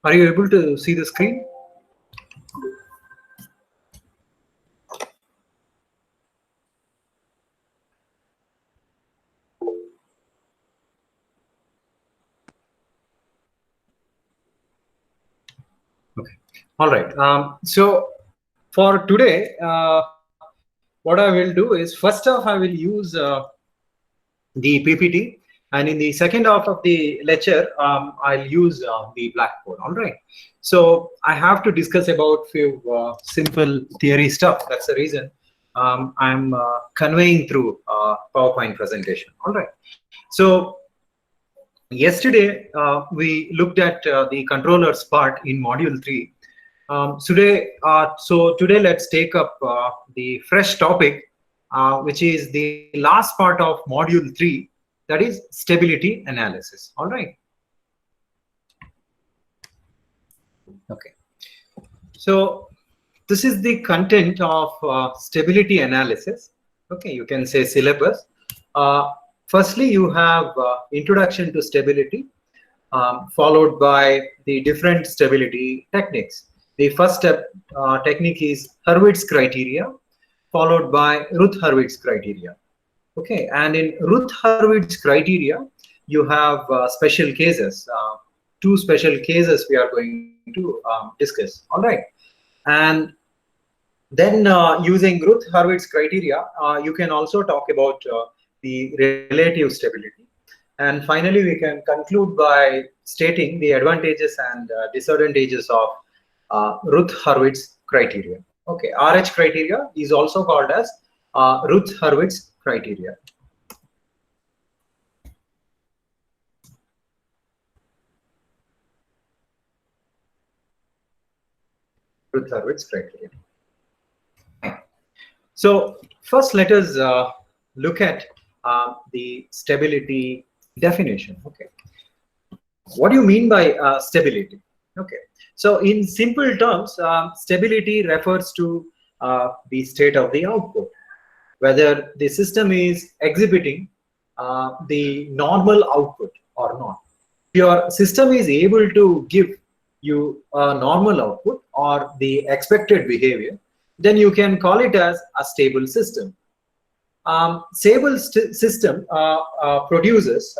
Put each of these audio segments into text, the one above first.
Are you able to see the screen? Okay. All right. So for today, what I will do is first off, I will use the PPT, and in the second half of the lecture, I'll use the Blackboard. All right. So I have to discuss about few simple theory stuff. That's the reason I'm conveying through PowerPoint presentation. All right. So yesterday we looked at the controllers part in module 3. Today let's take up the fresh topic, which is the last part of module 3, that is stability analysis. All right. Okay. So this is the content of stability analysis. Okay, you can say syllabus. Firstly, you have introduction to stability, followed by the different stability techniques. The first step technique is Hurwitz criteria, followed by Routh-Hurwitz criteria. Okay, and in Routh-Hurwitz criteria, you have special cases. Two special cases we are going to discuss. All right, and then using Routh-Hurwitz criteria, you can also talk about the relative stability. And finally, we can conclude by stating the advantages and disadvantages of Routh-Hurwitz criteria. Okay, RH criteria is also called as Routh-Hurwitz criteria. Routh-Hurwitz criteria. So first, let us look at the stability definition. Okay, what do you mean by stability? Okay, so in simple terms, stability refers to the state of the output, whether the system is exhibiting the normal output or not. If your system is able to give you a normal output or the expected behavior, then you can call it as a stable system. Stable system produces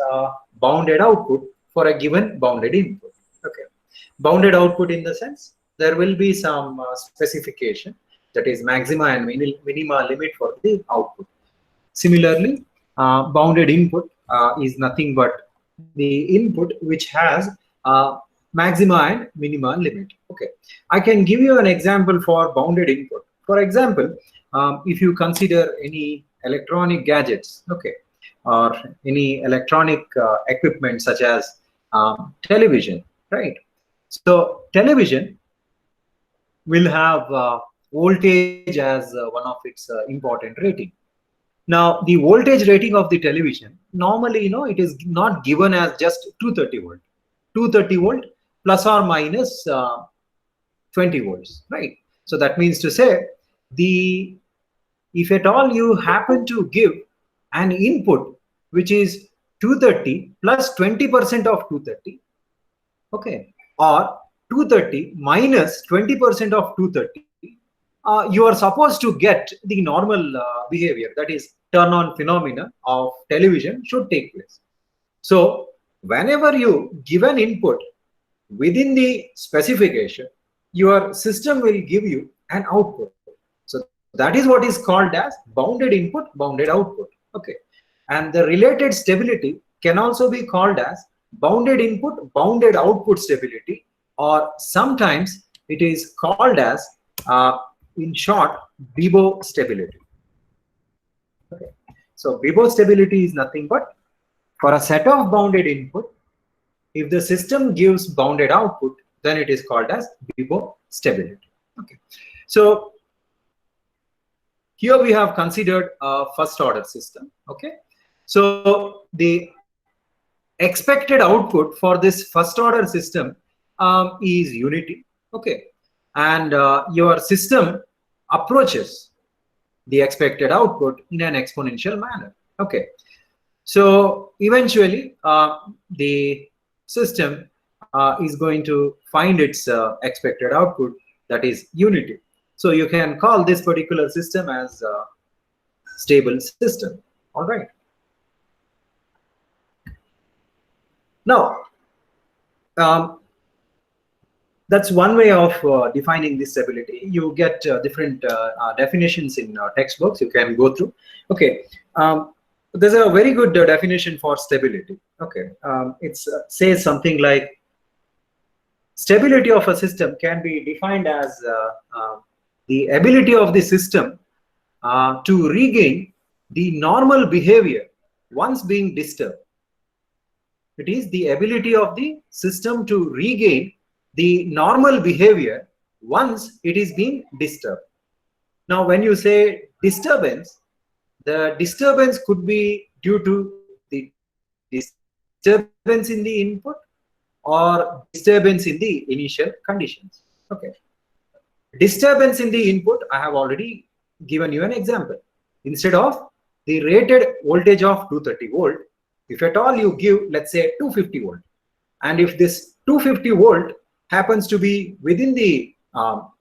bounded output for a given bounded input. Okay, bounded output in the sense there will be some specification, that is maxima and minima limit for the output. Similarly, bounded input is nothing but the input which has maxima and minima limit. Okay, I can give you an example for bounded input. For example, if you consider any electronic gadgets, okay, or any electronic equipment such as television, right? So television will have voltage as one of its important rating. Now, the voltage rating of the television, normally, it is not given as just 230 volt. 230 volt plus or minus 20 volts, right? So that means to say, if at all you happen to give an input which is 230 plus 20% of 230, okay, or 230 minus 20% of 230, you are supposed to get the normal behavior, that is turn on phenomena of television should take place. So whenever you give an input within the specification, your system will give you an output. So that is what is called as bounded input, bounded output. Okay, and the related stability can also be called as bounded input, bounded output stability, or sometimes it is called as in short, Bibo stability. Okay. So Bibo stability is nothing but for a set of bounded input, if the system gives bounded output, then it is called as Bibo stability. Okay. So here we have considered a first order system. Okay. So the expected output for this first order system is unity. Okay. And your system approaches the expected output in an exponential manner. Okay, so eventually the system is going to find its expected output, that is unity. So you can call this particular system as a stable system. All right. Now, that's one way of defining this stability. You get different definitions in textbooks you can go through. Okay, there's a very good definition for stability. Okay, it says something like stability of a system can be defined as the ability of the system to regain the normal behavior once being disturbed. It is the ability of the system to regain the normal behavior once it is being disturbed. Now, when you say disturbance, the disturbance could be due to the disturbance in the input or disturbance in the initial conditions. Okay. Disturbance in the input, I have already given you an example. Instead of the rated voltage of 230 volt, if at all you give, let's say, 250 volt, and if this 250 volt happens to be within the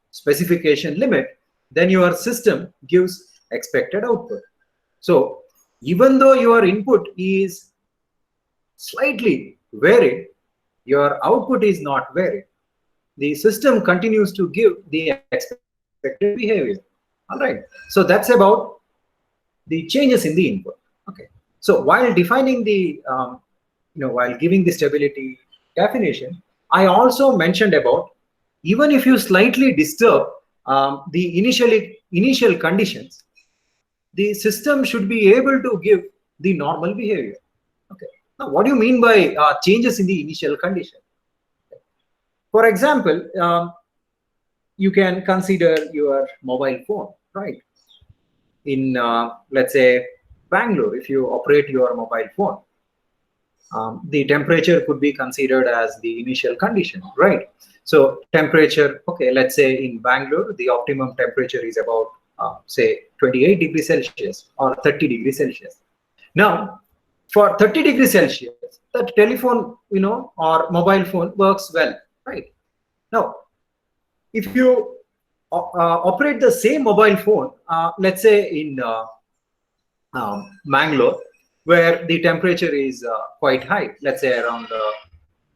specification limit, then your system gives expected output. So even though your input is slightly varied, your output is not varied. The system continues to give the expected behavior. All right. So that's about the changes in the input. Okay. So while defining the, while giving the stability definition, I also mentioned about even if you slightly disturb the initial conditions, the system should be able to give the normal behavior. Okay. Now, what do you mean by changes in the initial condition? For example, you can consider your mobile phone, right? In let's say Bangalore, if you operate your mobile phone, the temperature could be considered as the initial condition, right? So temperature, okay, let's say in Bangalore, the optimum temperature is about say 28 degrees Celsius or 30 degrees Celsius. Now, for 30 degrees Celsius, the telephone, or mobile phone works well, right? Now, if you operate the same mobile phone, let's say in Mangalore, where the temperature is quite high, let's say around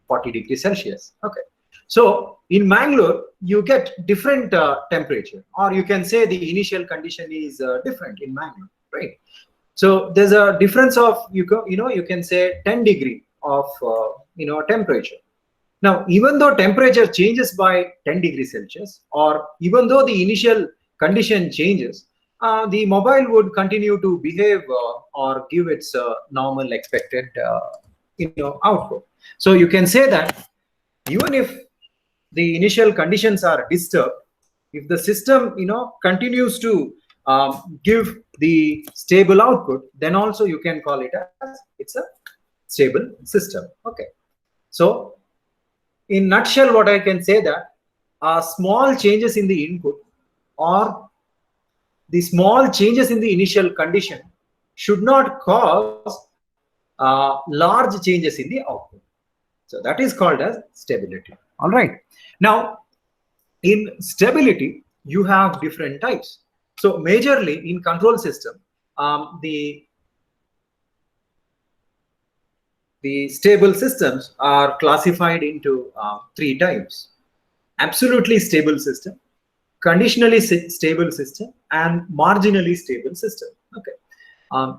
40 degrees Celsius. Okay. So in Mangalore, you get different temperature, or you can say the initial condition is different in Mangalore, right? So there's a difference of, you can say 10 degree of, temperature. Now, even though temperature changes by 10 degrees Celsius, or even though the initial condition changes, the mobile would continue to behave or give its normal expected output. So you can say that even if the initial conditions are disturbed, if the system continues to give the stable output, then also you can call it as it's a stable system. Okay. So in nutshell, what I can say that small changes in the input or the small changes in the initial condition should not cause large changes in the output. So that is called as stability. All right. Now, in stability, you have different types. So majorly in control system, the stable systems are classified into three types: absolutely stable system, conditionally stable system, and marginally stable system. Okay.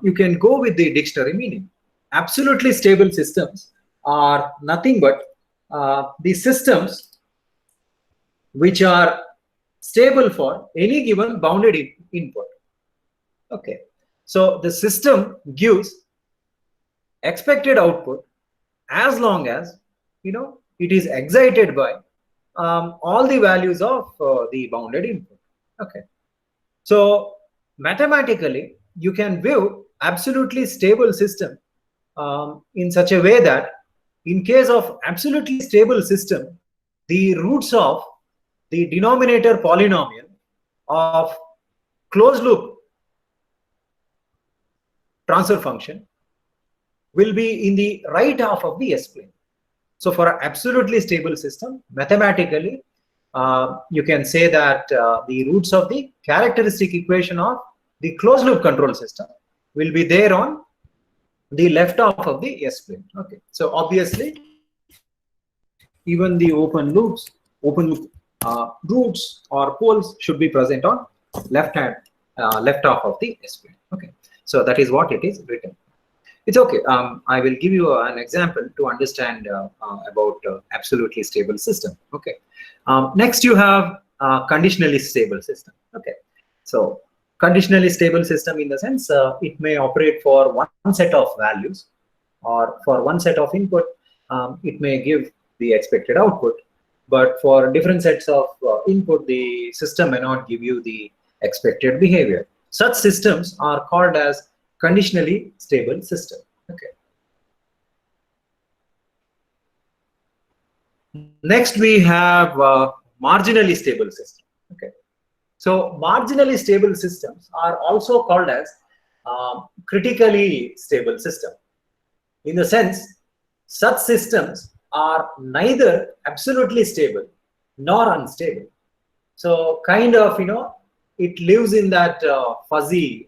You can go with the dictionary meaning. Absolutely stable systems are nothing but the systems which are stable for any given bounded input. Okay. So the system gives expected output as long as it is excited by all the values of the bounded input. Okay. So mathematically, you can view absolutely stable system in such a way that in case of absolutely stable system, the roots of the denominator polynomial of closed loop transfer function will be in the right half of the S-plane. So for an absolutely stable system, mathematically, you can say that the roots of the characteristic equation of the closed loop control system will be there on the left half of the S plane. Okay, so obviously, even the open roots or poles should be present on left half of the S plane. Okay, so that is what it is written. It's okay. I will give you an example to understand about absolutely stable system. Okay. Next, you have conditionally stable system. Okay. So conditionally stable system in the sense it may operate for one set of values or for one set of input. It may give the expected output, but for different sets of input, the system may not give you the expected behavior. Such systems are called as conditionally stable system. Okay. Next, we have marginally stable system. Okay. So marginally stable systems are also called as critically stable system. In the sense, such systems are neither absolutely stable nor unstable. So kind of, it lives in that fuzzy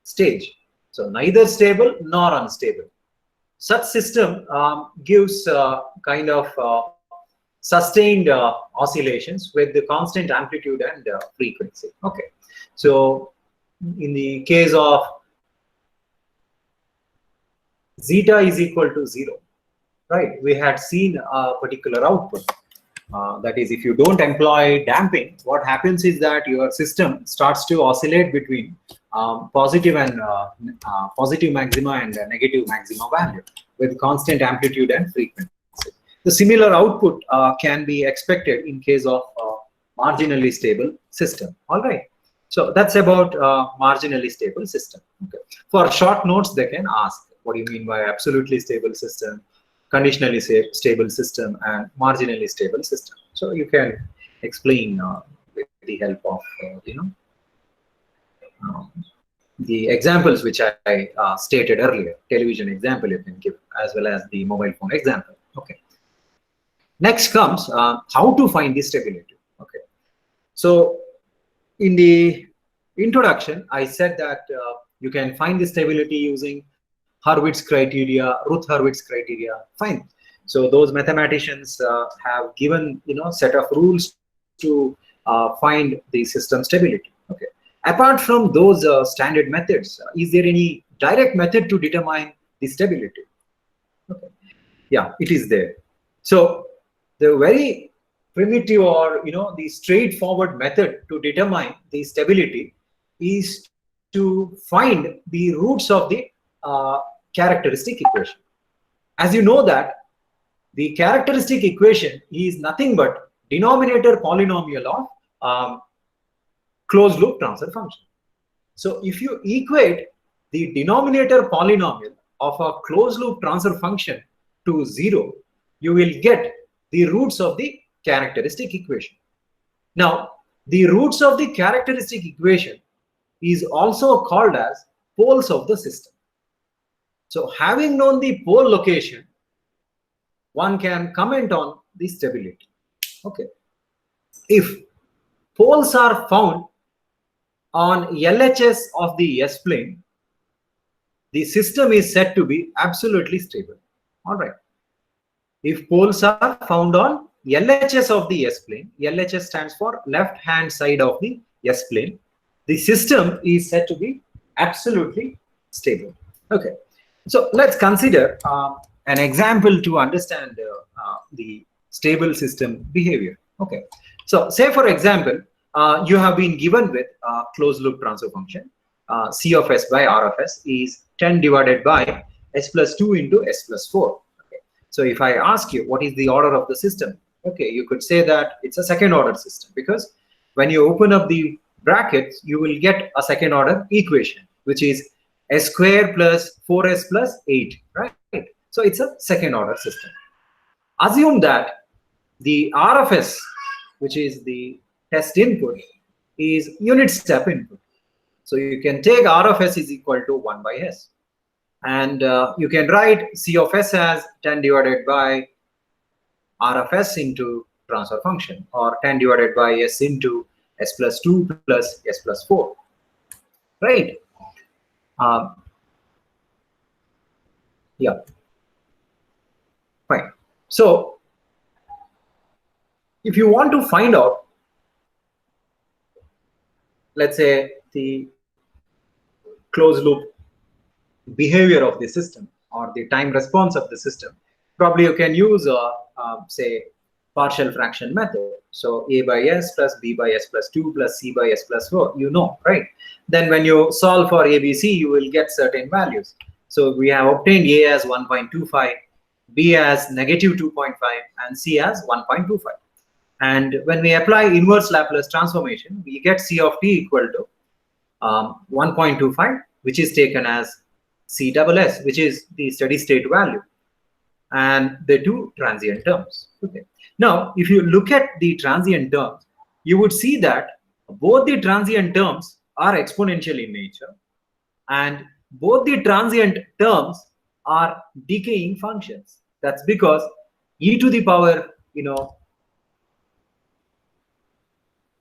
stage. So neither stable nor unstable. Such system gives kind of sustained oscillations with the constant amplitude and frequency. Okay, so in the case of zeta is equal to 0, right? We had seen a particular output. That is, if you don't employ damping, what happens is that your system starts to oscillate between positive maxima and negative maxima value with constant amplitude and frequency. The similar output can be expected in case of marginally stable system. All right. So that's about marginally stable system. Okay. For short notes, they can ask, what do you mean by absolutely stable system, conditionally stable system, and marginally stable system? So you can explain with the help of the examples which I stated earlier. Television example you can give, as well as the mobile phone example. Okay. Next comes how to find the stability. Okay. So in the introduction, I said that you can find the stability using Hurwitz criteria, Routh-Hurwitz criteria. Fine. So those mathematicians have given set of rules to find the system stability. Okay. Apart from those standard methods, is there any direct method to determine the stability? Okay. Yeah, it is there. So the very primitive or the straightforward method to determine the stability is to find the roots of the characteristic equation. As you know that the characteristic equation is nothing but denominator polynomial of closed loop transfer function. So if you equate the denominator polynomial of a closed loop transfer function to 0, you will get the roots of the characteristic equation. Now, the roots of the characteristic equation is also called as poles of the system. So having known the pole location, one can comment on the stability. Okay. If poles are found on LHS of the S plane, the system is said to be absolutely stable. All right. If poles are found on LHS of the S plane, LHS stands for left hand side of the S plane, the system is said to be absolutely stable. Okay. So let's consider an example to understand the stable system behavior. Okay. So say for example, you have been given with closed loop transfer function. C of S by R of S is 10 divided by S plus 2 into S plus 4. So if I ask you what is the order of the system, okay, you could say that it's a second order system, because when you open up the brackets, you will get a second order equation, which is S square plus 4S plus 8, right? So it's a second order system. Assume that the R of S, which is the test input, is unit step input. So you can take R of S is equal to 1 by S. And you can write C of S as 10 divided by R of S into transfer function, or 10 divided by S into S plus 2 plus S plus 4, right? Yeah, fine. So if you want to find out, let's say, the closed loop behavior of the system or the time response of the system, probably you can use say partial fraction method. So a by s plus b by s plus 2 plus c by s plus 4, you know, right? Then when you solve for abc, you will get certain values. So we have obtained a as 1.25, b as negative 2.5, and c as 1.25. And when we apply inverse Laplace transformation, we get c of t equal to 1.25, which is taken as C double S, which is the steady state value, and the two transient terms. Okay. Now, if you look at the transient terms, you would see that both the transient terms are exponential in nature, and both the transient terms are decaying functions. That's because e to the power,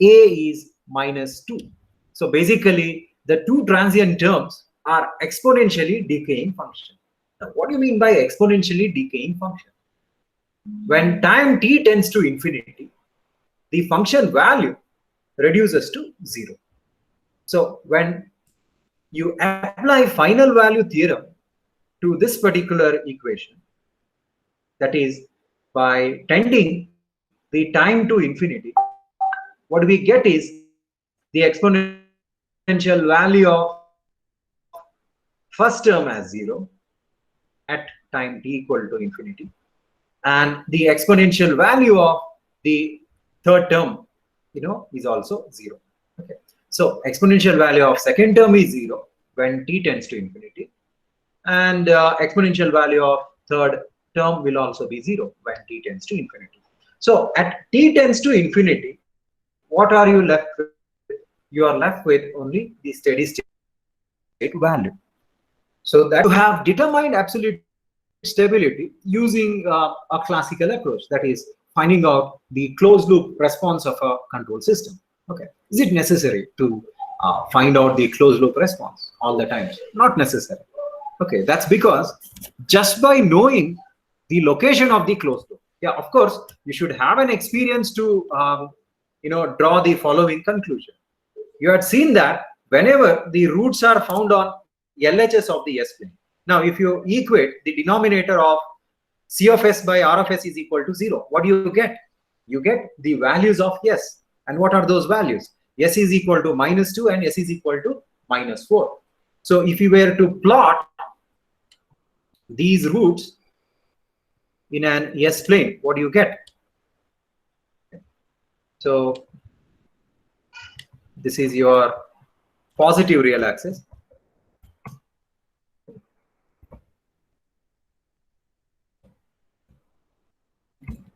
a is minus 2. So basically, the two transient terms are exponentially decaying function. Now, what do you mean by exponentially decaying function? When time t tends to infinity, the function value reduces to 0. So when you apply final value theorem to this particular equation, that is, by tending the time to infinity, what we get is the exponential value of first term as 0 at time t equal to infinity, and the exponential value of the third term, is also 0. Okay. So exponential value of second term is 0 when t tends to infinity, and exponential value of third term will also be 0 when t tends to infinity. So at t tends to infinity, what are you left with? You are left with only the steady state value. So that you have determined absolute stability using a classical approach, that is finding out the closed loop response of a control system. Okay, is it necessary to find out the closed loop response all the time? Not necessary. Okay, that's because just by knowing the location of the closed loop, yeah, of course, you should have an experience to draw the following conclusion. You had seen that whenever the roots are found on LHS of the S plane. Now, if you equate the denominator of C of S by R of S is equal to 0, what do you get? You get the values of S. And what are those values? S is equal to minus 2 and S is equal to minus 4. So if you were to plot these roots in an S plane, what do you get? So this is your positive real axis.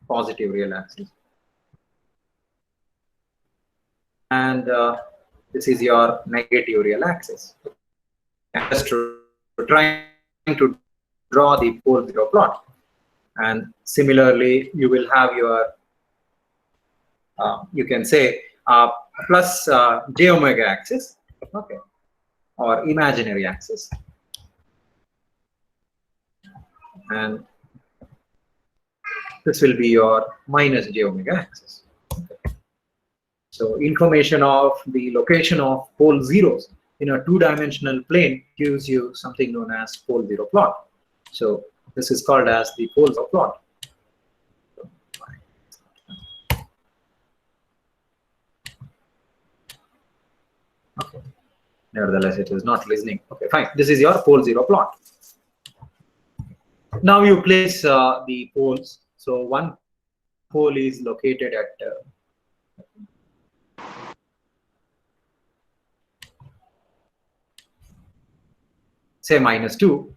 Positive real axis. And this is your negative real axis. And just trying to draw the pole zero plot. And similarly, you will have your, you can say, plus j omega axis, okay, or imaginary axis. And this will be your minus j omega axis. Okay. So information of the location of pole zeros in a two-dimensional plane gives you something known as pole zero plot. So this is called as the pole zero plot. Okay. Nevertheless, it is not listening. Okay, fine. This is your pole zero plot. Now you place the poles. So one pole is located at say minus 2,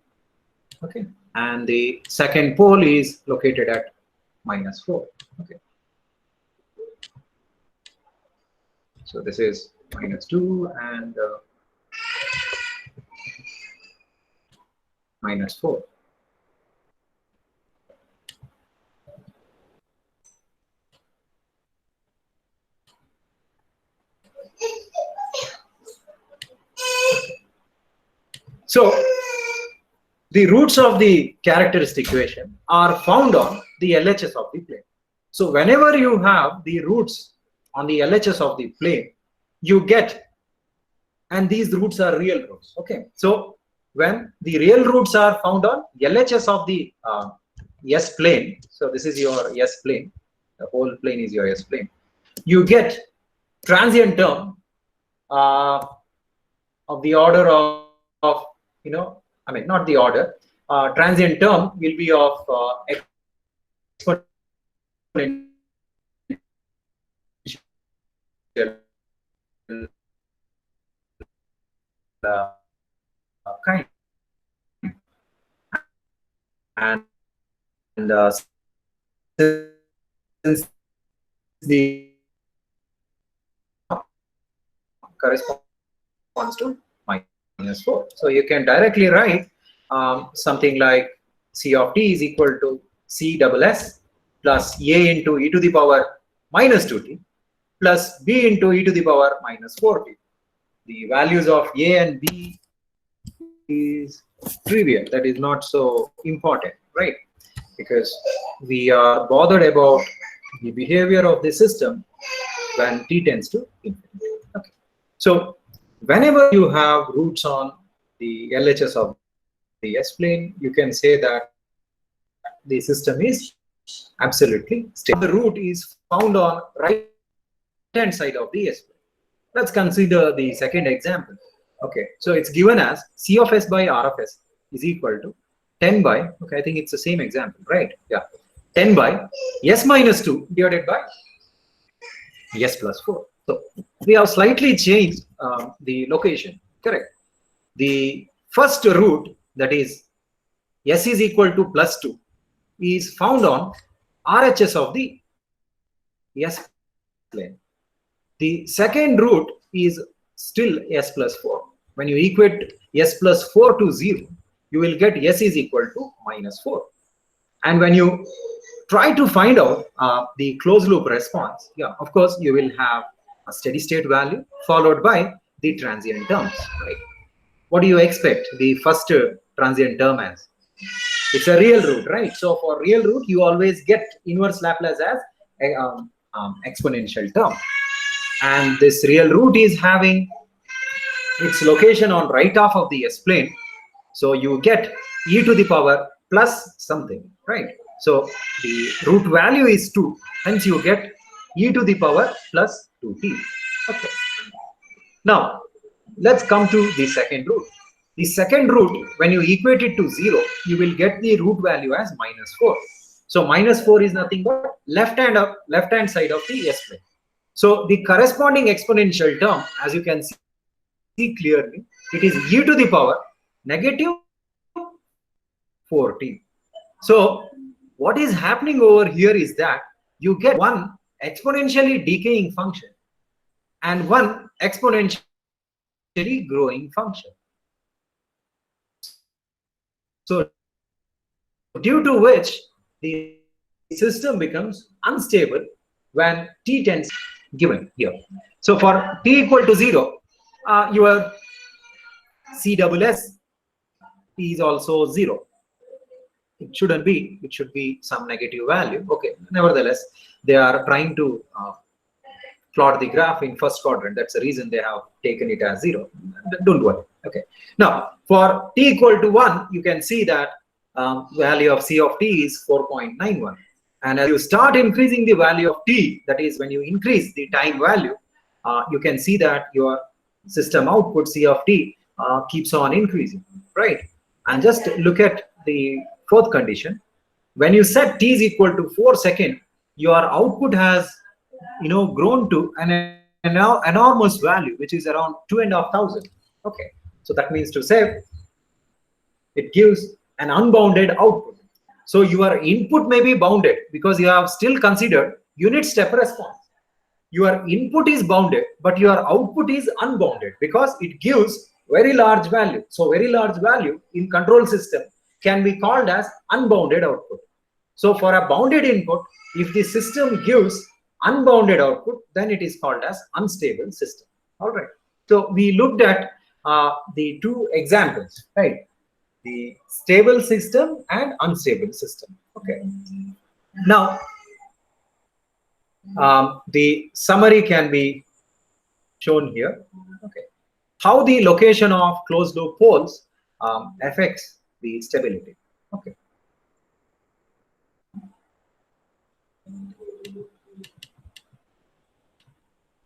okay, and the second pole is located at minus 4, okay. So this is minus 2 and minus 4. So the roots of the characteristic equation are found on the LHS of the plane. So whenever you have the roots on the LHS of the plane, you get, and these roots are real roots. Okay, so when the real roots are found on LHS of the S plane, so this is your S plane, the whole plane is your S plane, you get transient term of the order of not the order, transient term will be of kind, and since the corresponds to -4, so you can directly write something like C of t is equal to C double S plus A into e to the power -2t plus B into e to the power -4t. The values of A and B is trivial, that is not so important, right? Because we are bothered about the behavior of the system when t tends to infinity. Okay. So whenever you have roots on the LHS of the S plane, you can say that the system is absolutely stable. The root is found on right hand side of the S plane. Let's consider the second example. Okay, so it's given as C of S by R of S is equal to 10 by, okay, I think it's the same example, right? Yeah, 10 by S minus 2 divided by S plus 4. So we have slightly changed the location, correct? The first root, that is S is equal to plus 2, is found on RHS of the S plane. The second root is still S plus 4. When you equate S plus 4 to 0, you will get S is equal to -4. And when you try to find out the closed loop response, yeah, of course, you will have a steady state value followed by the transient terms, right? What do you expect the first transient term as? It's a real root, right? So for real root, you always get inverse Laplace as exponential term. And this real root is having its location on right half of the S plane. So you get e to the power plus something, right? So the root value is 2. Hence you get e to the power plus 2t. Okay. Now, let's come to the second root. The second root, when you equate it to 0, you will get the root value as -4. So -4 is nothing but left hand side of the S plane. So the corresponding exponential term, as you can see clearly, it is e to the power -14. So what is happening over here is that you get one exponentially decaying function and one exponentially growing function. So due to which the system becomes unstable when t tends given here. So for t equal to 0, your C double S is also 0. It shouldn't be, it should be some negative value. Okay, nevertheless, they are trying to plot the graph in first quadrant. That's the reason they have taken it as 0. Don't worry. Okay. Now, for t equal to 1, you can see that value of C of t is 4.91. And as you start increasing the value of t, that is when you increase the time value, you can see that your system output C of t keeps on increasing, right? And just look at the fourth condition. When you set t is equal to 4 seconds, your output has grown to an enormous value, which is around 2,500. Okay, so that means to say it gives an unbounded output. So your input may be bounded because you have still considered unit step response. Your input is bounded, but your output is unbounded because it gives very large value. So very large value in control system can be called as unbounded output. So for a bounded input, if the system gives unbounded output, then it is called as unstable system. All right. So we looked at the two examples, right? The stable system and unstable system. Okay. Now, the summary can be shown here. Okay. How the location of closed loop poles affects the stability. Okay.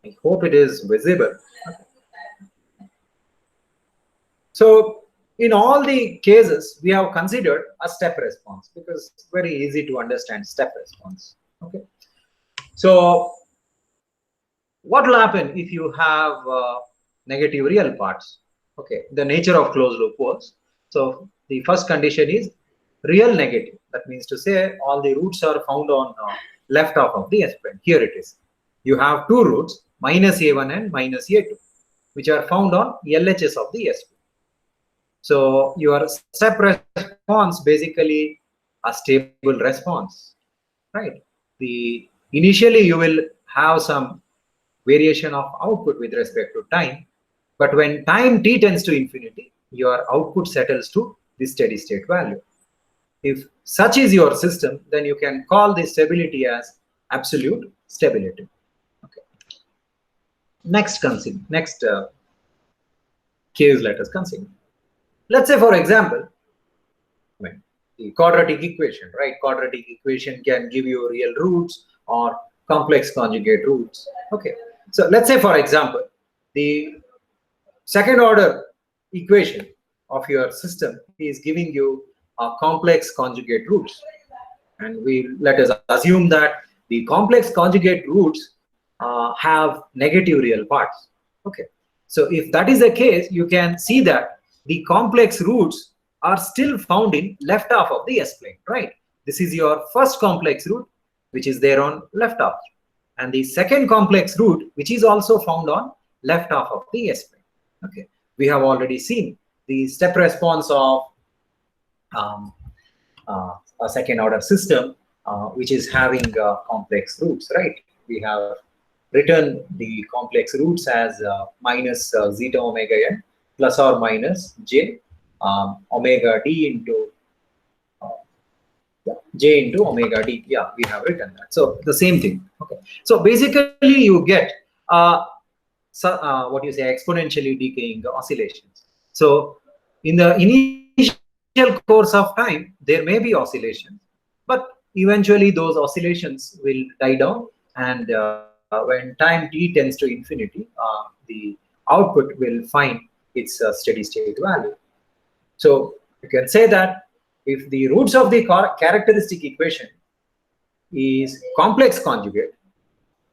I hope it is visible. So in all the cases, we have considered a step response because it's very easy to understand step response. Okay. So what will happen if you have negative real parts? Okay, the nature of closed loop poles. So the first condition is real negative. That means to say all the roots are found on left half of the S-plane. Here it is. You have two roots, minus A1 and minus A2, which are found on LHS of the S-plane. So your step response basically a stable response, right? Initially you will have some variation of output with respect to time, but when time t tends to infinity, your output settles to the steady state value. If such is your system, then you can call the stability as absolute stability. Okay. Next case let us consider. Let's say, for example, the quadratic equation, right? Quadratic equation can give you real roots or complex conjugate roots. Okay. So let's say, for example, the second order equation of your system is giving you a complex conjugate roots. And let us assume that the complex conjugate roots have negative real parts. Okay. So if that is the case, you can see that the complex roots are still found in left half of the S-plane, right? This is your first complex root, which is there on left half. And the second complex root, which is also found on left half of the S-plane. Okay. We have already seen the step response of a second order system, which is having complex roots, right? We have written the complex roots as minus zeta omega n plus or minus j omega d into j into omega d. Yeah, we have written that. So the same thing. Okay. So basically, you get what you say exponentially decaying oscillations. So in the initial course of time, there may be oscillations, but eventually those oscillations will die down, and when time t tends to infinity, the output will find its steady state value. So you can say that if the roots of the characteristic equation is complex conjugate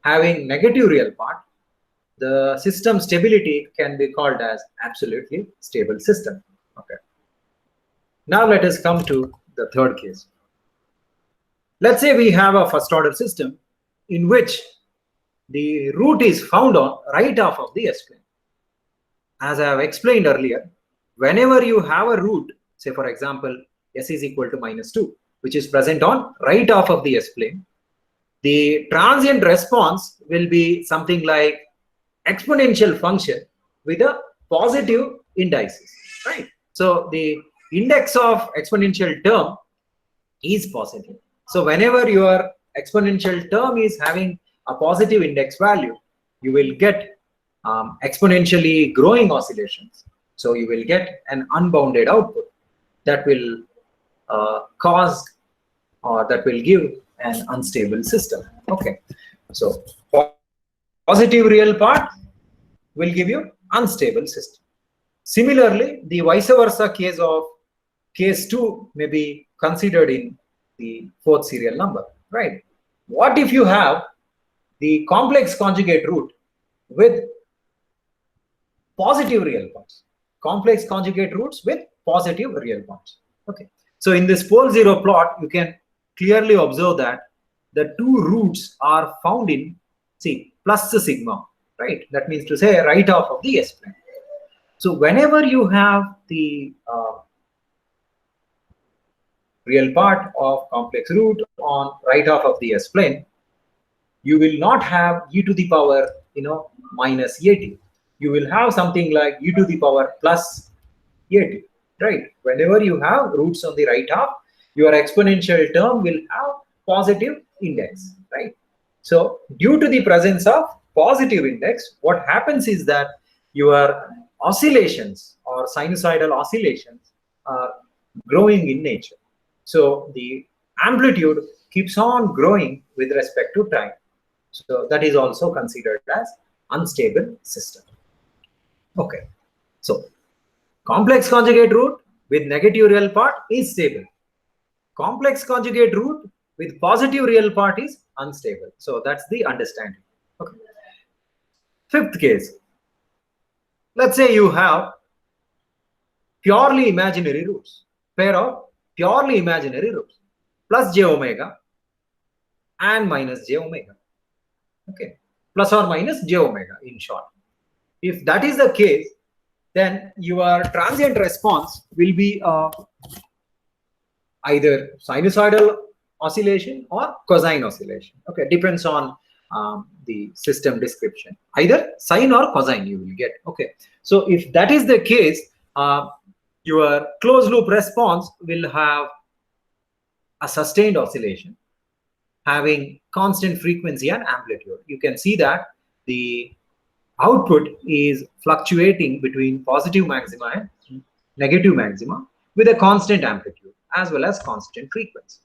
having negative real part, the system stability can be called as absolutely stable system. Okay. Now let us come to the third case. Let's say we have a first order system in which the root is found on right half of the S-plane. As I have explained earlier, whenever you have a root, say for example, S is equal to minus 2, which is present on right half of the S-plane, the transient response will be something like exponential function with a positive indices, right? So the index of exponential term is positive. So whenever your exponential term is having a positive index value, you will get exponentially growing oscillations. So you will get an unbounded output that will cause or that will give an unstable system. Okay. So positive real part will give you unstable system. Similarly, the vice versa case of case 2 may be considered in the fourth serial number, right? What if you have the complex conjugate root with positive real parts? Complex conjugate roots with positive real parts. Okay. So in this pole zero plot, you can clearly observe that the two roots are found in, see, plus the sigma, right? That means to say right half of the S-plane. So whenever you have the real part of complex root on right half of the S-plane, you will not have e to the power, minus at. you will have something like e to the power plus at, right? Whenever you have roots on the right half, your exponential term will have positive index, right? So due to the presence of positive index, what happens is that your oscillations or sinusoidal oscillations are growing in nature. So the amplitude keeps on growing with respect to time. So that is also considered as unstable system. Okay. So complex conjugate root with negative real part is stable. Complex conjugate root with positive real part is unstable. So that's the understanding. Okay. Fifth case. Let's say you have purely imaginary roots, pair of purely imaginary roots, plus j omega and minus j omega. Okay, plus or minus j omega in short. If that is the case, then your transient response will be either sinusoidal oscillation or cosine oscillation. Okay, depends on the system description. Either sine or cosine you will get. Okay, so if that is the case, your closed loop response will have a sustained oscillation having constant frequency and amplitude. You can see that the output is fluctuating between positive maxima and negative maxima with a constant amplitude as well as constant frequency.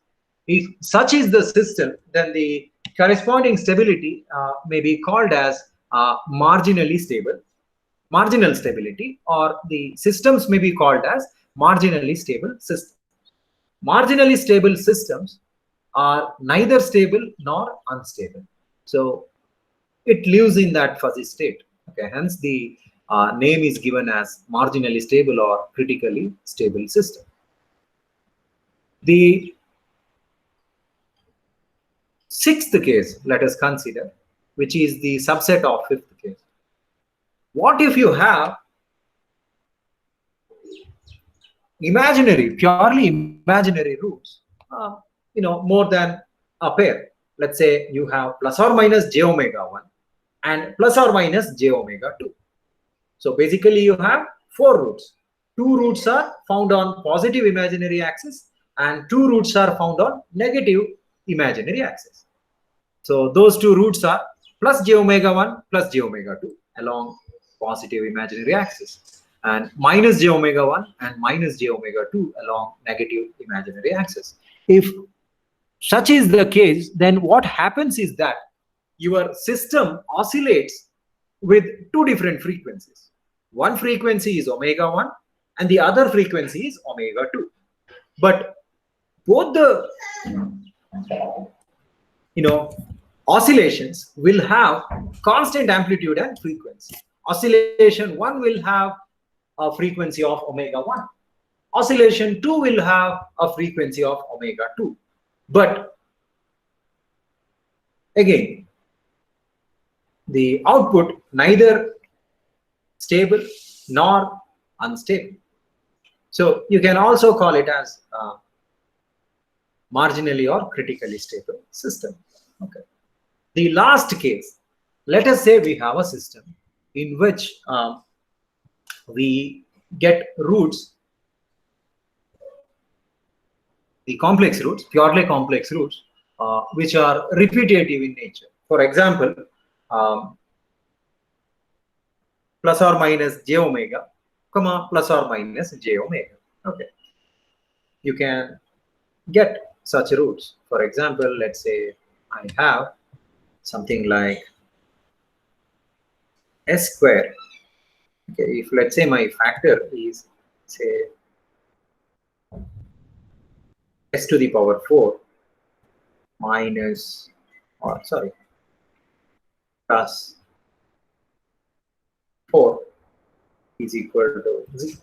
If such is the system, then the corresponding stability may be called as marginally stable, marginal stability, or the systems may be called as marginally stable systems. Marginally stable systems are neither stable nor unstable. So it lives in that fuzzy state. Okay, hence the name is given as marginally stable or critically stable system. The sixth case, let us consider, which is the subset of fifth case. What if you have imaginary, purely imaginary roots, more than a pair? Let's say you have plus or minus j omega 1 and plus or minus j omega 2. So basically you have 4 roots. 2 roots are found on positive imaginary axis and 2 roots are found on negative imaginary axis. So those 2 roots are plus j omega 1 plus j omega 2 along positive imaginary axis and minus j omega 1 and minus j omega 2 along negative imaginary axis. If such is the case, then what happens is that your system oscillates with 2 different frequencies. One frequency is omega 1 and the other frequency is omega 2. But both the oscillations will have constant amplitude and frequency. Oscillation 1 will have a frequency of omega 1. Oscillation 2 will have a frequency of omega 2. But again, the output neither stable nor unstable. So you can also call it as marginally or critically stable system. Okay. The last case, let us say we have a system in which we get roots, the complex roots, purely complex roots, which are repetitive in nature. For example, plus or minus j omega, comma, plus or minus j omega. Okay. You can get such roots. For example, let's say I have something like s square. Okay, if let's say my factor is say s to the power 4 minus, or sorry, plus 4 is equal to 0.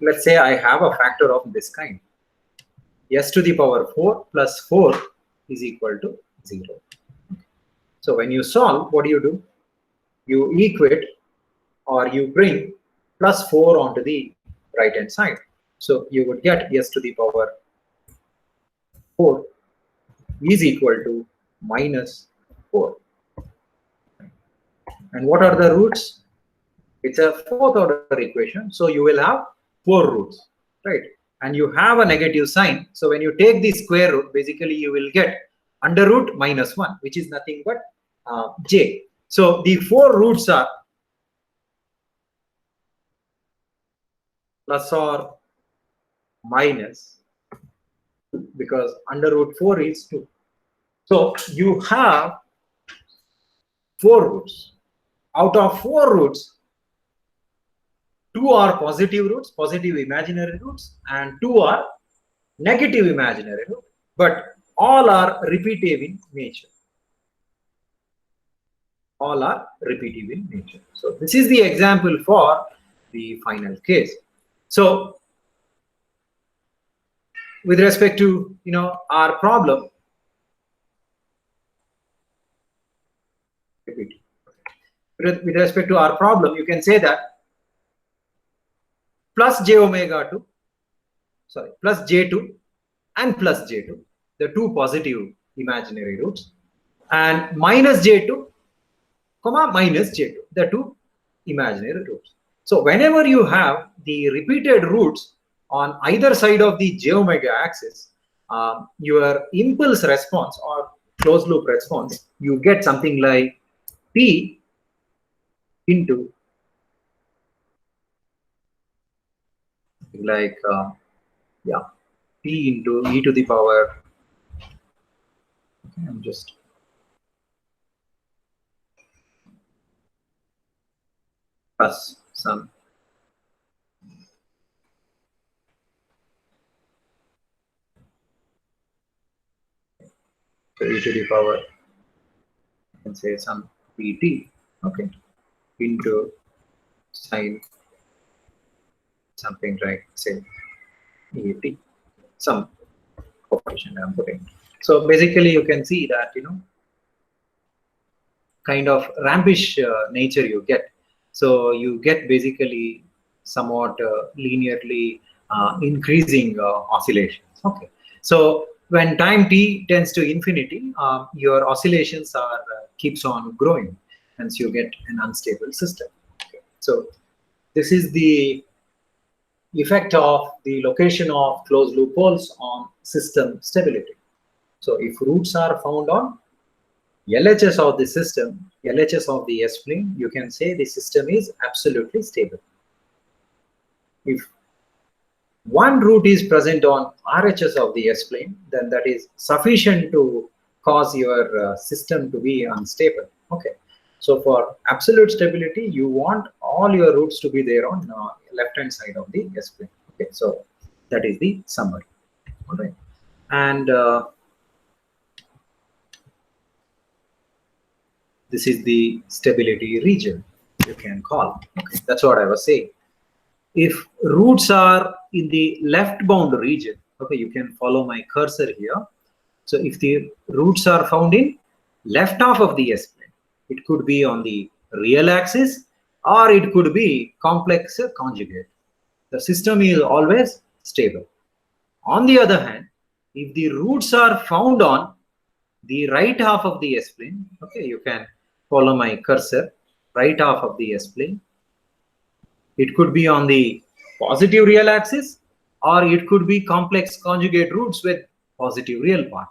Let's say I have a factor of this kind. S to the power 4 plus 4 is equal to 0. So when you solve, what do? You equate or you bring plus 4 onto the right hand side. So you would get s to the power 4 is equal to minus 4. And what are the roots? It's a fourth order equation. So you will have 4 roots, right? And you have a negative sign. So when you take the square root, basically you will get under root minus 1, which is nothing but j. So the 4 roots are plus or minus, because under root 4 is 2. So you have 4 roots. Out of 4 roots, 2 are positive roots, positive imaginary roots, and 2 are negative imaginary roots, but all are repetitive in nature. All are repetitive in nature. So this is the example for the final case. So with respect to our problem, with respect to our problem, you can say that plus j omega 2, sorry, plus j2 and plus j2, the 2 positive imaginary roots, and minus j2 comma minus j2, the 2 imaginary roots. So whenever you have the repeated roots on either side of the j omega axis, your impulse response or closed loop response, you get something like p into like p into e to the power, okay, I'm just plus some so e to the power, you can say some pt, okay, into sine something like say et, some coefficient I'm putting. So basically you can see that kind of rampish nature you get. So you get basically somewhat linearly increasing oscillations. Okay. So when time t tends to infinity, your oscillations are keeps on growing, hence you get an unstable system. Okay. So this is the effect of the location of closed loop poles on system stability. So if roots are found on LHS of the system, LHS of the S-plane, you can say the system is absolutely stable. If one root is present on RHS of the S-plane, then that is sufficient to cause your system to be unstable. Okay. So for absolute stability, you want all your roots to be there on left-hand side of the S-plane. Okay. So that is the summary. All right. And this is the stability region, you can call. Okay, that's what I was saying. If roots are in the left bound region, okay, you can follow my cursor here. So if the roots are found in left half of the S-plane, it could be on the real axis or it could be complex conjugate. The system is always stable. On the other hand, if the roots are found on the right half of the S-plane, okay, you can follow my cursor, right half of the S-plane. It could be on the positive real axis or it could be complex conjugate roots with positive real part.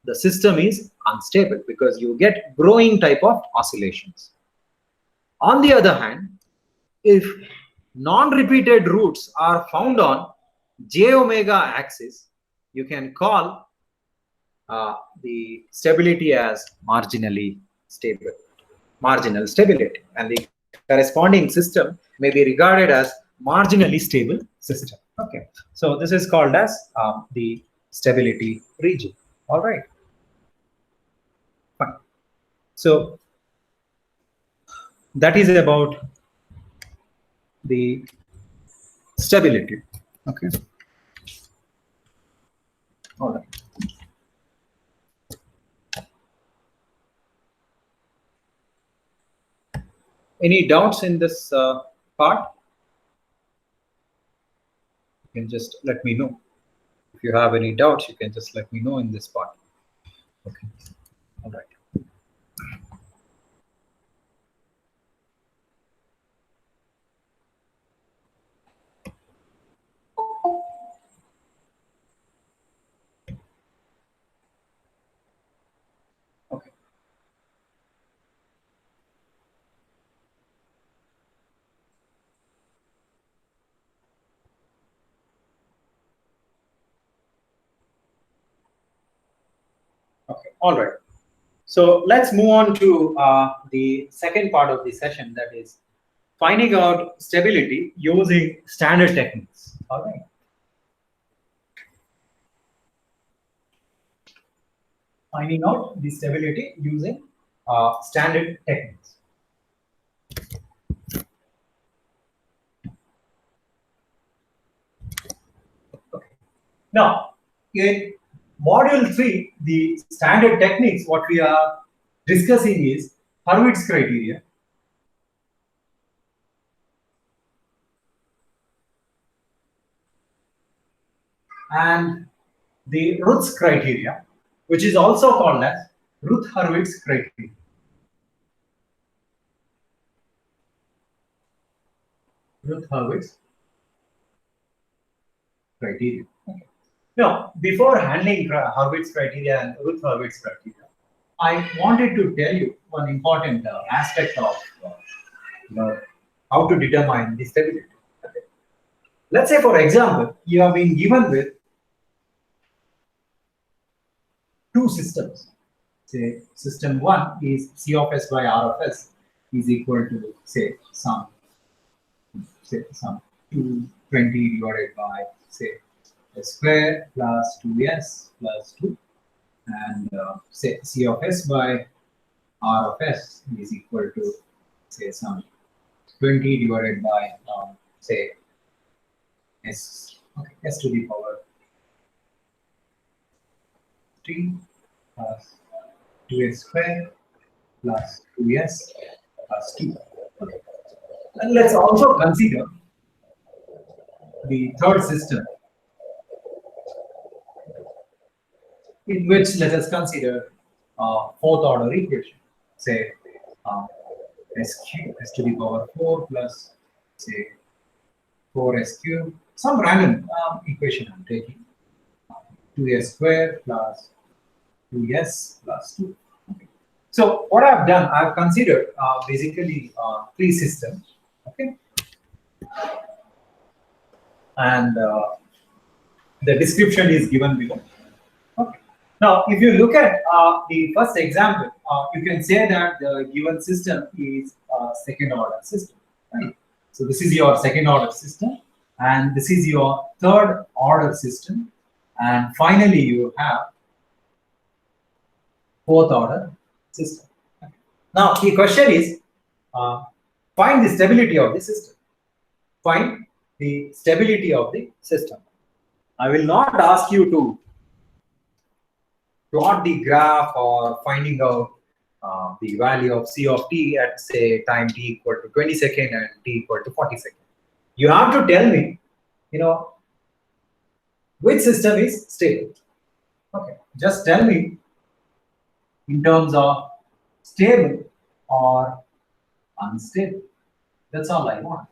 The system is unstable because you get growing type of oscillations. On the other hand, if non-repeated roots are found on j omega axis, you can call the stability as marginally stable, marginal stability, and the corresponding system may be regarded as marginally stable system. Okay, so this is called as the stability region. All right, fine. So that is about the stability. Okay, all right. Any doubts in this part? You can just let me know. If you have any doubts, you can just let me know in this part. Okay, all right. Okay, all right. So let's move on to the second part of the session, that is finding out stability using standard techniques. All right. Finding out the stability using standard techniques. Okay. Now, in module 3, the standard techniques, what we are discussing is Hurwitz criteria, and the Routh's criteria, which is also called as Routh-Hurwitz criteria. Routh-Hurwitz criteria. Okay. Now, before handling Hurwitz criteria and Routh-Hurwitz criteria, I wanted to tell you one important aspect of how to determine the stability. Okay. Let's say, for example, you have been given with two systems. Say system 1 is C of S by R of S is equal to say some 220 divided by say S square plus 2S plus 2, and say C of S by R of S is equal to say some 20 divided by say S, okay, S to the power 3 plus 2S square plus 2S plus 2. Okay. And let's also consider the third system, in which let us consider fourth order equation, say S cube, S to the power 4 plus say 4S cube, some random equation I'm taking, 2S square plus 2S plus 2. Okay. So what I've done, I've considered basically three systems. Okay. And the description is given below. Okay. Now, if you look at the first example, you can say that the given system is a second order system. Right? So this is your second order system, and this is your third order system, and finally you have fourth order system. Okay. Now, the question is, find the stability of the system. Find the stability of the system. I will not ask you to plot the graph or finding out the value of C of t at say time t equal to 20 seconds and t equal to 40 seconds. You have to tell me, which system is stable. Okay, just tell me in terms of stable or unstable. That's all I want.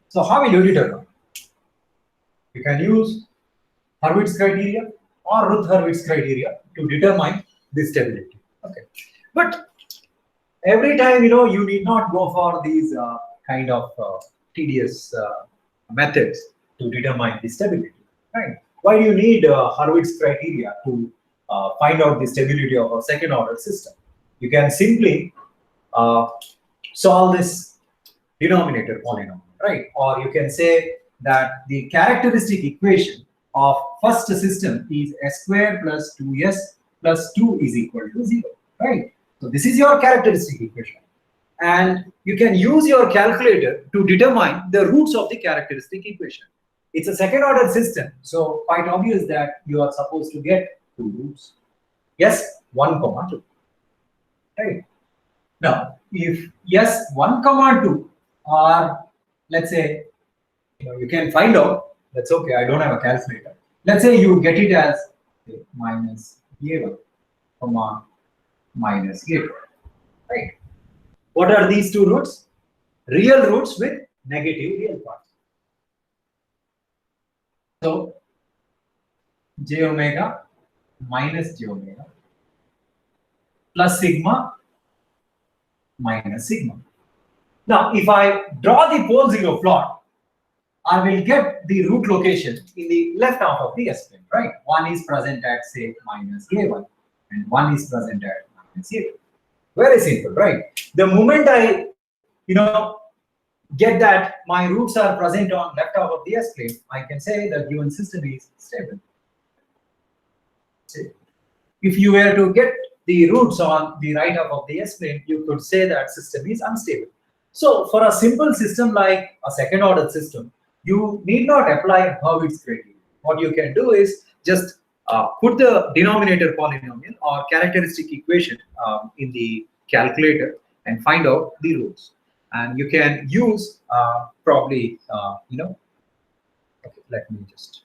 So how will you determine? You can use Hurwitz criteria or Routh-Hurwitz criteria to determine the stability. Okay, but every time you need not go for these kind of tedious methods to determine the stability. Right? Why do you need Hurwitz criteria to find out the stability of a second order system? You can simply solve this denominator polynomial, right? Or you can say that the characteristic equation of first system is S square plus 2S plus 2 is equal to 0, right? So this is your characteristic equation. And you can use your calculator to determine the roots of the characteristic equation. It's a second order system, so quite obvious that you are supposed to get two roots. Yes, 1, 2. Right? Now, if yes, 1, 2 are, let's say, you can find out, that's okay, I don't have a calculator. Let's say you get it as minus a1, minus a2. Right? What are these two roots? Real roots with negative real parts. So, j omega minus j omega plus sigma minus sigma. Now, if I draw the pole zero plot, I will get the root location in the left half of the S plane, right? One is present at say minus a1, and 1 is present at -0. Very simple, right? The moment I, get that my roots are present on left half of the S-plane, I can say the given system is stable. If you were to get the roots on the right half of the S-plane, you could say that system is unstable. So for a simple system like a second order system, you need not apply Hurwitz criteria. What you can do is just put the denominator polynomial or characteristic equation in the calculator and find out the roots. And you can use probably, okay, let me just.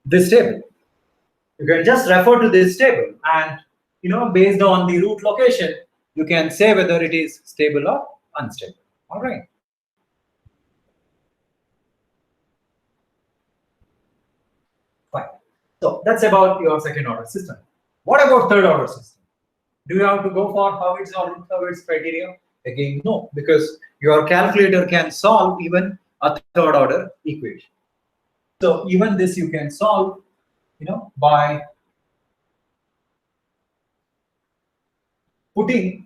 This table. You can just refer to this table and, based on the root location, you can say whether it is stable or unstable. All right. Fine. So that's about your second order system. What about third order system? Do you have to go for Hurwitz or Hurwitz criteria? Again, no, because your calculator can solve even a third order equation. So even this you can solve, by equating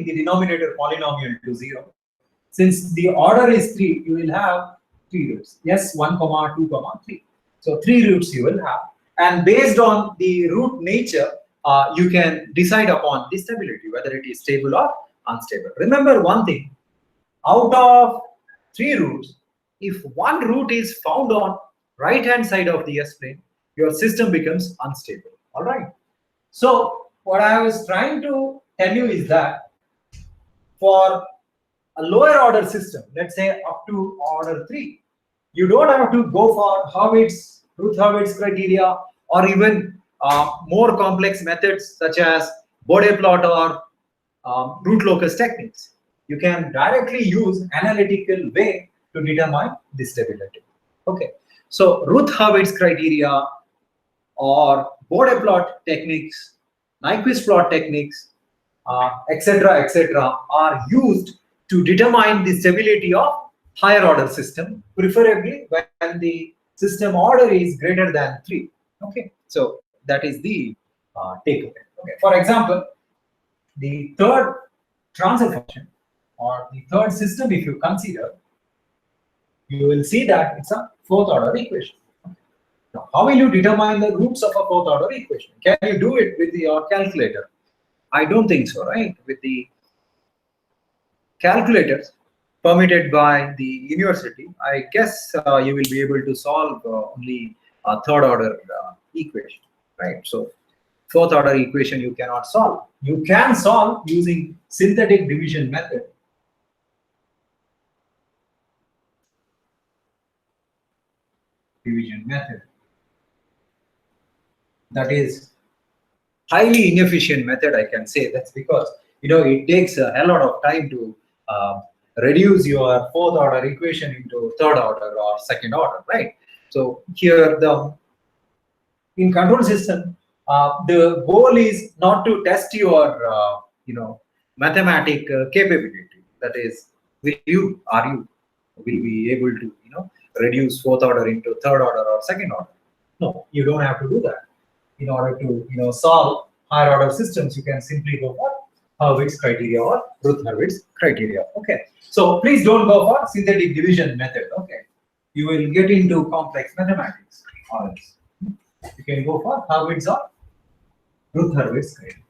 the denominator polynomial to 0. Since the order is 3, you will have 3 roots. Yes, 1, 2, 3. So 3 roots you will have. And based on the root nature, you can decide upon the stability, whether it is stable or unstable. Remember one thing, out of 3 roots, if one root is found on right hand side of the S-plane, your system becomes unstable. All right. So what I was trying to tell you is that for a lower order system, let's say up to order 3, you don't have to go for Hurwitz, Routh-Hurwitz criteria, or even more complex methods such as Bode plot or root locus techniques. You can directly use analytical way to determine the stability. Okay, so Routh-Hurwitz criteria or Bode plot techniques, Nyquist plot techniques, etc., are used to determine the stability of higher order system, preferably when the system order is greater than 3. Okay, so that is the takeaway. Okay, for example, the third transfer function or the third system, if you consider, you will see that it's a fourth order equation. Now, how will you determine the roots of a fourth order equation? Can you do it with your calculator? I don't think so, right? With the calculators permitted by the university, I guess you will be able to solve only a third order equation, right? So fourth order equation you cannot solve. You can solve using synthetic division method. That is highly inefficient method, I can say. That's because it takes a hell lot of time to reduce your fourth order equation into third order or second order, right? So here in control system, the goal is not to test your mathematic capability. That is, will you be able to reduce fourth order into third order or second order? No, you don't have to do that. In order to solve higher order systems, you can simply go for Hurwitz criteria or Routh-Hurwitz criteria. Okay, so please don't go for synthetic division method. Okay, you will get into complex mathematics. Or else you can go for Hurwitz or Routh-Hurwitz criteria.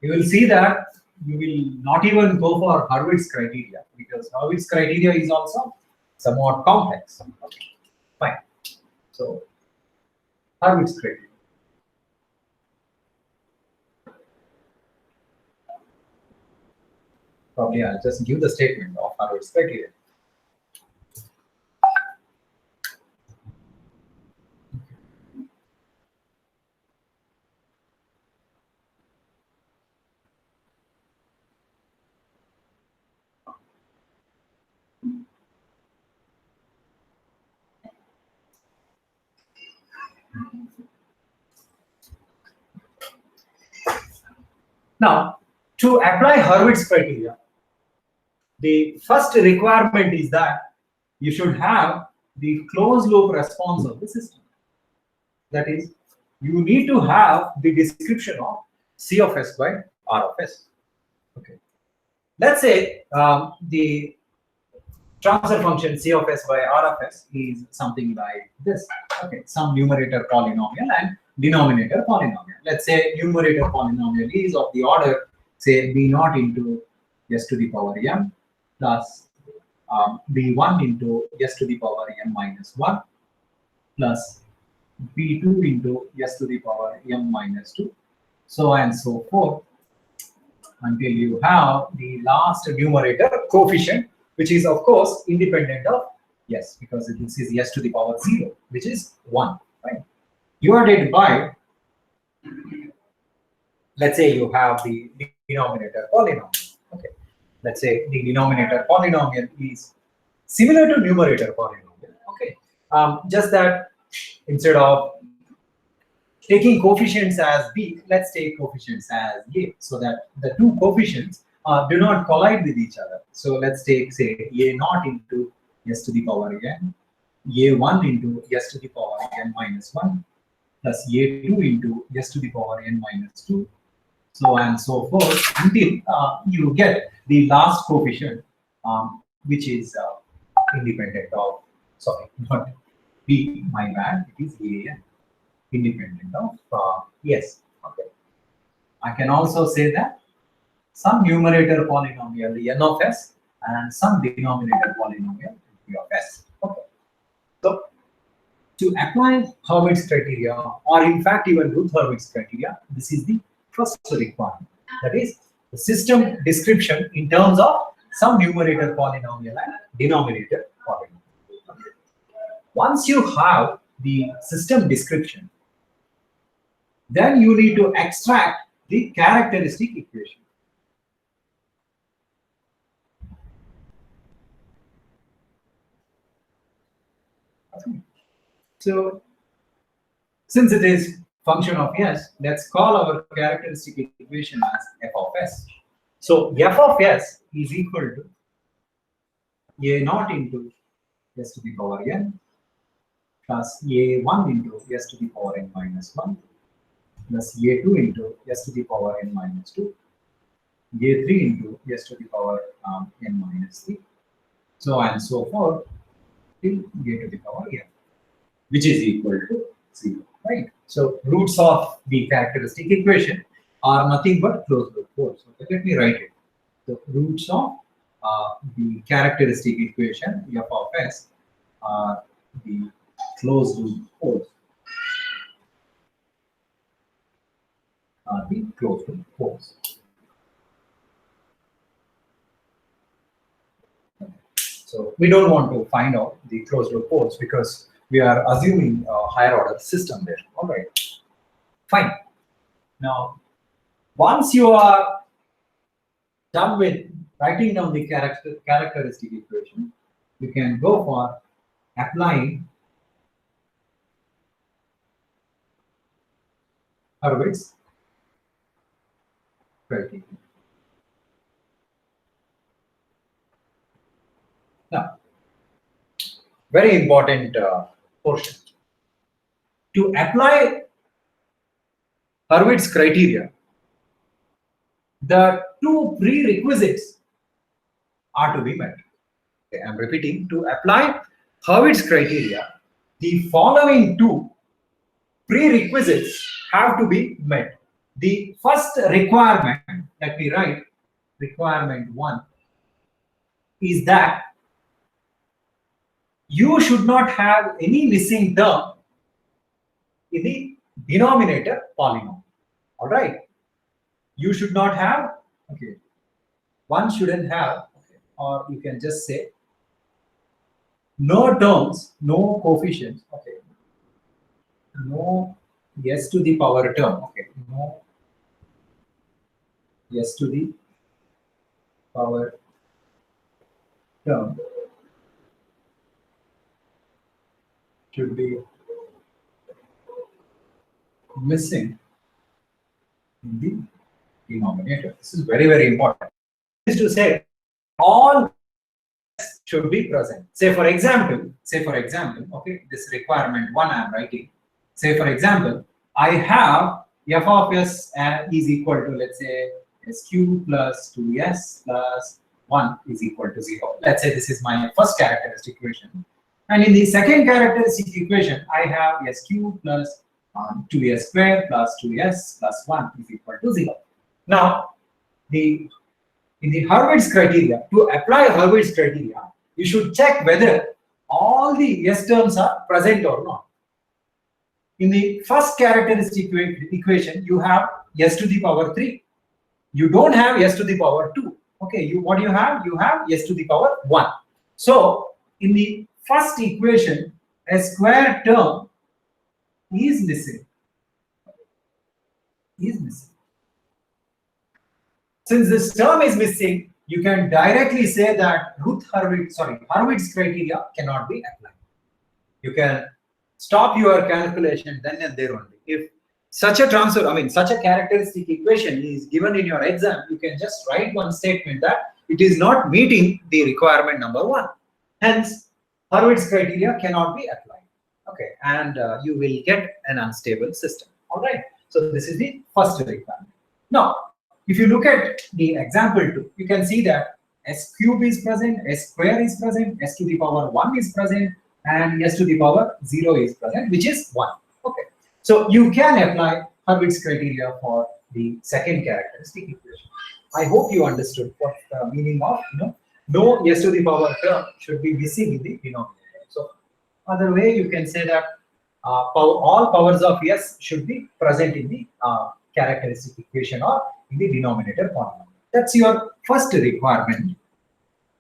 You will see that you will not even go for Hurwitz criteria because Hurwitz criteria is also somewhat complex. Okay, fine. So Hurwitz criteria. Probably I'll just give the statement of Hurwitz criteria. Now, to apply Hurwitz criteria, the first requirement is that you should have the closed loop response of the system. That is, you need to have the description of C of S by R of S. Okay. Let's say the transfer function C of S by R of S is something like this. Okay, some numerator polynomial and denominator polynomial. Let's say numerator polynomial is of the order, say B0 into S to the power m plus B1 into S to the power m minus 1 plus B2 into S to the power m minus 2, so on and so forth, until you have the last numerator coefficient, which is of course independent of S, because this is S to the power 0, which is 1, right? You are did by, let's say you have the denominator polynomial. Okay, let's say the denominator polynomial is similar to numerator polynomial. Okay, just that instead of taking coefficients as b, let's take coefficients as a, so that the two coefficients do not collide with each other. So let's take, say, a0 into S to the power n, a1 into S to the power n minus 1, plus a2 into S to the power n minus 2, so on and so forth, until you get the last coefficient, which is independent of, sorry, not b, my bad, it is an, independent of yes. Okay. I can also say that some numerator polynomial n of s and some denominator polynomial p of s. Okay. So to apply Hurwitz criteria, or in fact even Routh Hurwitz criteria, this is the first requirement. That is the system description in terms of some numerator polynomial and denominator polynomial. Okay. Once you have the system description, then you need to extract the characteristic equation. Okay. So, since it is function of s, let's call our characteristic equation as f of s. So, f of s is equal to a0 into s to the power n plus a1 into s to the power n minus 1 plus a2 into s to the power n minus 2, a3 into s to the power n minus 3, so on and so forth, till a to the power n, which is equal to 0, right? So roots of the characteristic equation are nothing but closed loop poles. Okay, let me write it. The roots of the characteristic equation f of s are the closed loop poles. The closed loop poles. So we don't want to find out the closed loop poles because we are assuming a higher order system there. All right, fine. Now, once you are done with writing down the characteristic equation, you can go for applying Hurwitz criteria. Now, very important portion. To apply Hurwitz criteria, the two prerequisites are to be met. Okay, I'm repeating, to apply Hurwitz criteria, the following two prerequisites have to be met. The first requirement, let me write, requirement 1, is that you should not have any missing term in the denominator polynomial. All right, you should not have, okay, one shouldn't have, okay, or you can just say no terms, no coefficients, okay, no s to the power term, okay, no s to the power term should be missing in the denominator. This is very, very important. Is to say all should be present. Say for example, okay, this requirement one I am writing. Say for example, I have f of s is equal to, let's say, s cube plus 2s plus 1 is equal to 0. Let's say this is my first characteristic equation. And in the second characteristic equation, I have s cube plus 2s squared plus 2s plus 1 is equal to 0. Now, in the Hurwitz criteria, to apply Hurwitz criteria, you should check whether all the s terms are present or not. In the first characteristic equation, you have s to the power 3. You don't have s to the power 2. Okay, what do you have? You have s to the power 1. So, in the first equation, a square term is missing. Since this term is missing, you can directly say that Hurwitz criteria cannot be applied. You can stop your calculation then and there only. If such a characteristic equation is given in your exam, you can just write one statement that it is not meeting the requirement number 1. Hence, Hurwitz criteria cannot be applied. Okay, and you will get an unstable system. All right. So this is the first requirement. Now, if you look at the example 2, you can see that s cube is present, s square is present, s to the power 1 is present, and s to the power 0 is present, which is 1. Okay. So you can apply Hurwitz criteria for the second characteristic equation. I hope you understood what the meaning of no s to the power term should be missing in the denominator. So other way you can say that all powers of s should be present in the characteristic equation or in the denominator polynomial. That's your first requirement.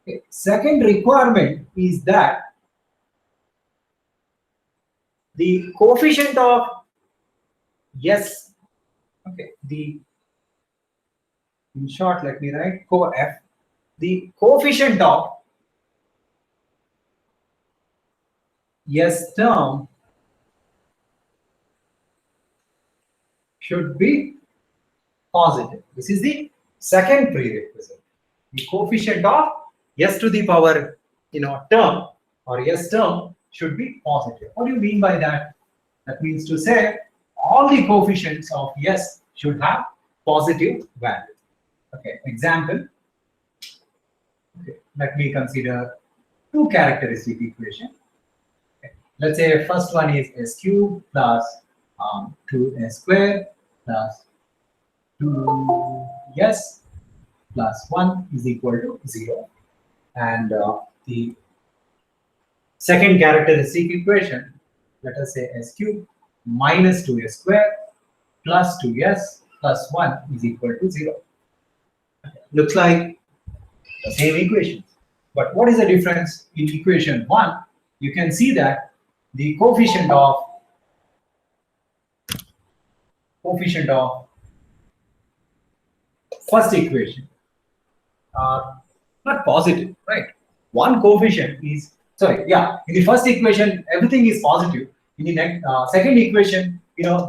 Okay. Second requirement is that the coefficient of s, okay, in short, let me write coef. The coefficient of s term should be positive. This is the second prerequisite. The coefficient of s to the power term or s term should be positive. What do you mean by that? That means to say all the coefficients of s should have positive value. Okay, example. Okay, let me consider two characteristic equation. Okay. Let's say first one is s cube plus 2s squared plus 2s plus 1 is equal to 0. And the second characteristic equation, let us say s cube minus 2s squared plus 2s plus 1 is equal to 0. Looks like the same equations. But what is the difference in equation 1? You can see that the coefficient of first equation are not positive, right? One coefficient is, in the first equation, everything is positive. In the second equation,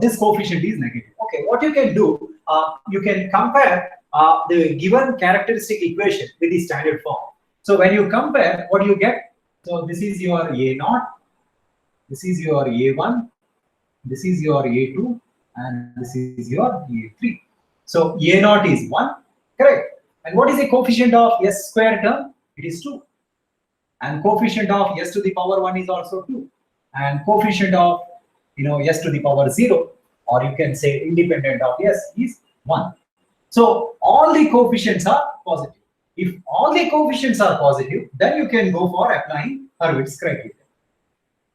this coefficient is negative. Okay, what you can do, you can compare the given characteristic equation with the standard form. So when you compare, what do you get? So this is your A0, this is your A1, this is your A2, and this is your A3. So A0 is 1, correct? And what is the coefficient of s square term? It is 2. And coefficient of s to the power 1 is also 2. And coefficient of s to the power 0, or you can say independent of s, is 1. So all the coefficients are positive. If all the coefficients are positive, then you can go for applying Hurwitz criteria.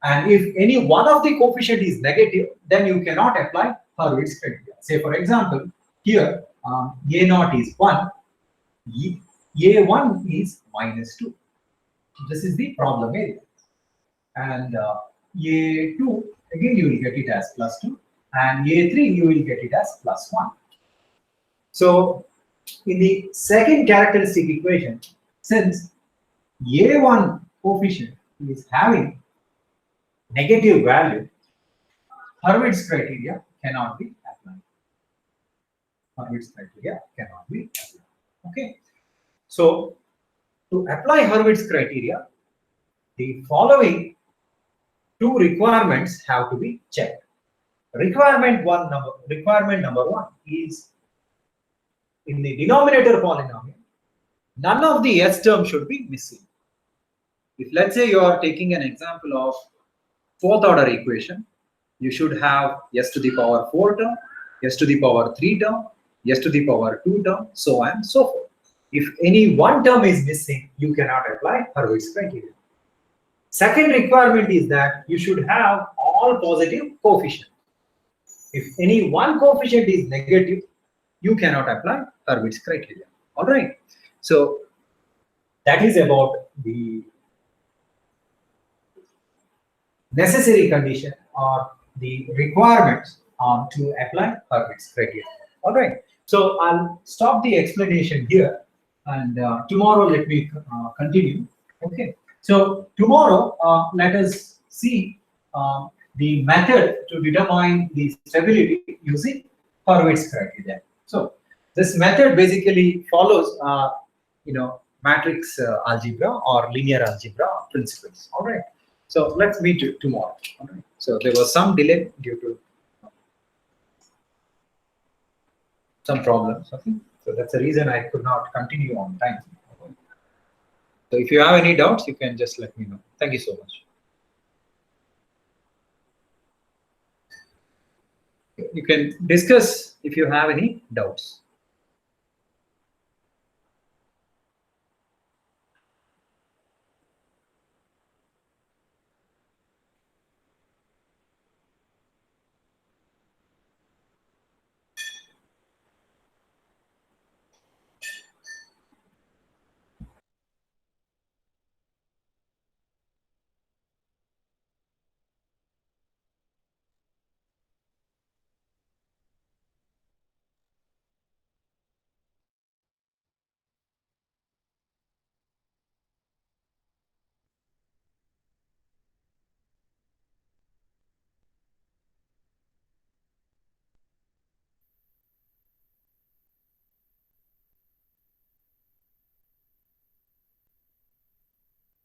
And if any one of the coefficient is negative, then you cannot apply Hurwitz criteria. Say for example, here A0 is 1, A1 is minus 2. This is the problem area. And A2, again you will get it as plus 2, and A3 you will get it as plus 1. So in the second characteristic equation, since A1 coefficient is having negative value, Hurwitz criteria cannot be applied. Hurwitz criteria cannot be applied. Okay. So to apply Hurwitz criteria, the following two requirements have to be checked. Requirement number one is in the denominator polynomial, none of the s terms should be missing. If let's say you are taking an example of fourth order equation, you should have s to the power 4 term, s to the power 3 term, s to the power 2 term, so on and so forth. If any one term is missing, you cannot apply Hurwitz criteria. Second requirement is that you should have all positive coefficients. If any one coefficient is negative, you cannot apply Hurwitz criteria. All right. So that is about the necessary condition or the requirements to apply Hurwitz criteria. All right. So I'll stop the explanation here, and tomorrow let me continue. Okay. So tomorrow let us see the method to determine the stability using Hurwitz criteria. So this method basically follows, matrix algebra or linear algebra principles. All right. So let's meet tomorrow. All right. So there was some delay due to some problems. Okay. So that's the reason I could not continue on time. So if you have any doubts, you can just let me know. Thank you so much. You can discuss if you have any doubts.